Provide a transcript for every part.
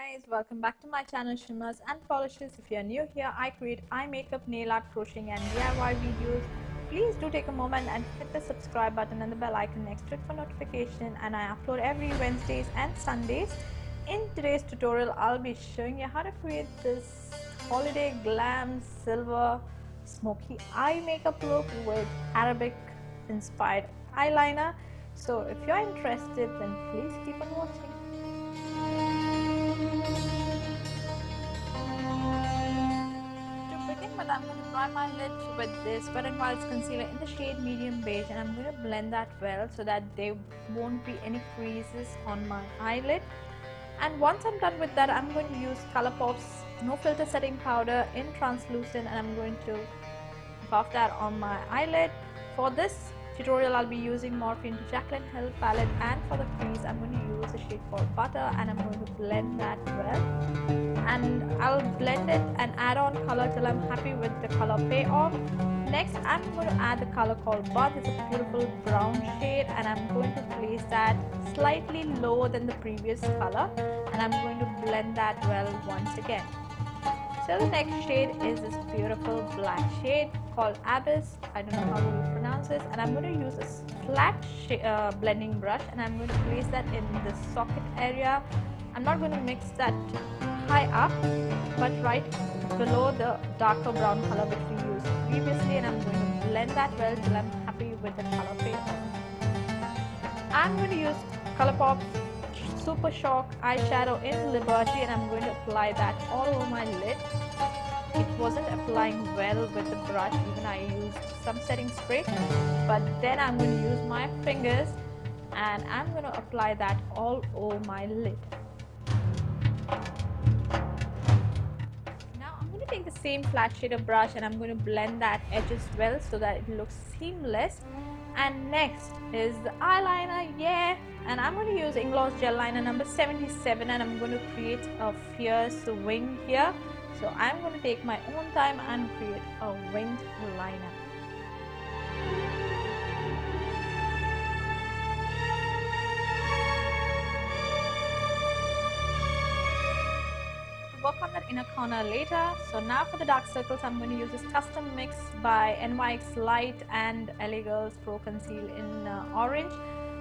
guys, welcome back to my channel Shimmers and Polishes. If you are new here, I create eye makeup, nail art, crocheting and DIY videos. Please do take a moment and hit the subscribe button and the bell icon next to it for notification, and I upload every Wednesdays and Sundays. In today's tutorial, I'll be showing you how to create this holiday glam silver smoky eye makeup look with Arabic inspired eyeliner. So if you're interested, then please keep on watching. To begin with, I'm going to prime my lid with this Wet n Wild's concealer in the shade medium beige, and I'm going to blend that well so that there won't be any creases on my eyelid. And once I'm done with that, I'm going to use Colourpop's no filter setting powder in translucent, and I'm going to buff that on my eyelid. For this tutorial, I'll be using Morphe into Jaclyn Hill palette, and for the crease I'm going to use a shade called Butter, and I'm going to blend that well, and I'll blend it and add on color till I'm happy with the color payoff. Next, I'm going to add the color called Butt. It's a beautiful brown shade, and I'm going to place that slightly lower than the previous color, and I'm going to blend that well once again. So the next shade is this beautiful black shade called Abyss. I don't know how to pronounce this, and I'm going to use a flat blending brush, and I'm going to place that in the socket area. I'm not going to mix that high up, but right below the darker brown color which we used previously, and I'm going to blend that well till I'm happy with the color payoff. I'm going to use Colourpop's Super Shock eyeshadow in Liberty, and I'm going to apply that all over my lid. It wasn't applying well with the brush, even I used some setting spray, but then I'm going to use my fingers and I'm going to apply that all over my lid. Now I'm going to take the same flat shader brush and I'm going to blend that edges well so that it looks seamless. And next is the eyeliner, yeah, and I'm going to use Inglot Gel Liner number 77, and I'm going to create a fierce wing here. So I'm going to take my own time and create a winged liner. Work on that inner corner later. So now for the dark circles, I'm going to use this custom mix by NYX Light and LA Girls Pro Conceal in orange,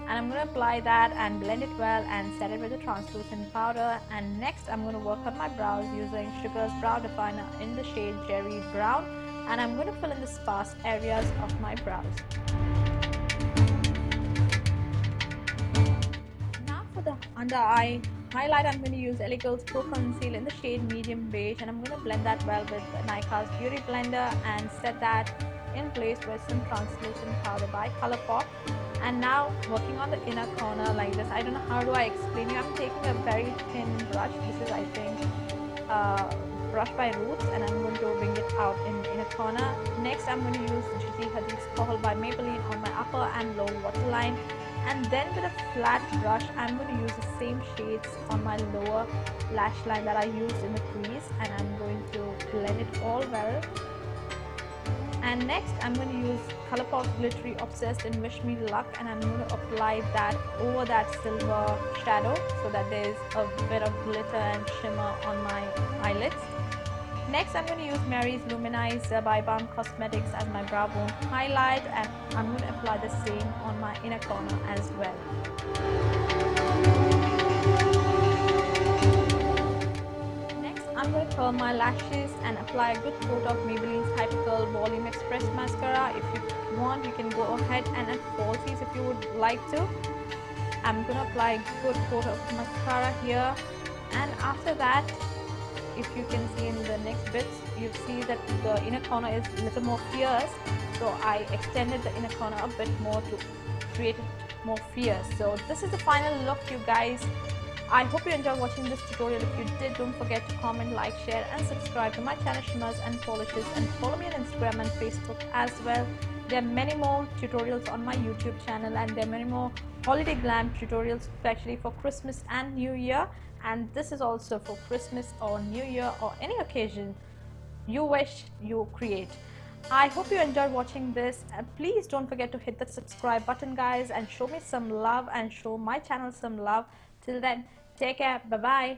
and I'm going to apply that and blend it well and set it with a translucent powder. And next I'm going to work on my brows using Sugar's brow definer in the shade Cherry Brown, and I'm going to fill in the sparse areas of my brows. Now for the under eye highlight, I'm going to use LA Girls Pro Conceal in the shade medium beige, and I'm going to blend that well with Nika's Beauty Blender and set that in place with some translucent powder by Colourpop. And now working on the inner corner like this. I don't know how do I explain you. I'm taking a very thin brush. This is, I think, brush by Roots, and I'm going to bring it out in the inner corner. Next I'm going to use Gigi Hadid's Kohl by Maybelline on my upper and lower waterline. And then with a flat brush, I'm going to use the same shades on my lower lash line that I used in the crease, and I'm going to blend it all well. And next, I'm going to use Colourpop's Glittery Obsessed in Wish Me Luck, and I'm going to apply that over that silver shadow so that there's a bit of glitter and shimmer on my eyelids. Next, I'm going to use Mary's Luminizer by Balm Cosmetics as my brow bone highlight, and I'm going to apply the same on my inner corner as well. Next, I'm going to curl my lashes and apply a good coat of Maybelline's Hyper Curl Volume Express Mascara. If you want, you can go ahead and add falsies if you would like to. I'm going to apply a good coat of mascara here, and after that, if you can see in the next bits, you see that the inner corner is a little more fierce, so I extended the inner corner a bit more to create it more fierce. So this is the final look, you guys. I hope you enjoyed watching this tutorial. If you did, don't forget to comment, like, share and subscribe to my channel Shimmers and Polishes, and follow me on Instagram and Facebook as well. There are many more tutorials on my YouTube channel, and there are many more holiday glam tutorials, especially for Christmas and New Year. And this is also for Christmas or New Year or any occasion you wish you create. I hope you enjoyed watching this. Please don't forget to hit the subscribe button, guys, and show me some love and show my channel some love. Till then, take care. Bye bye.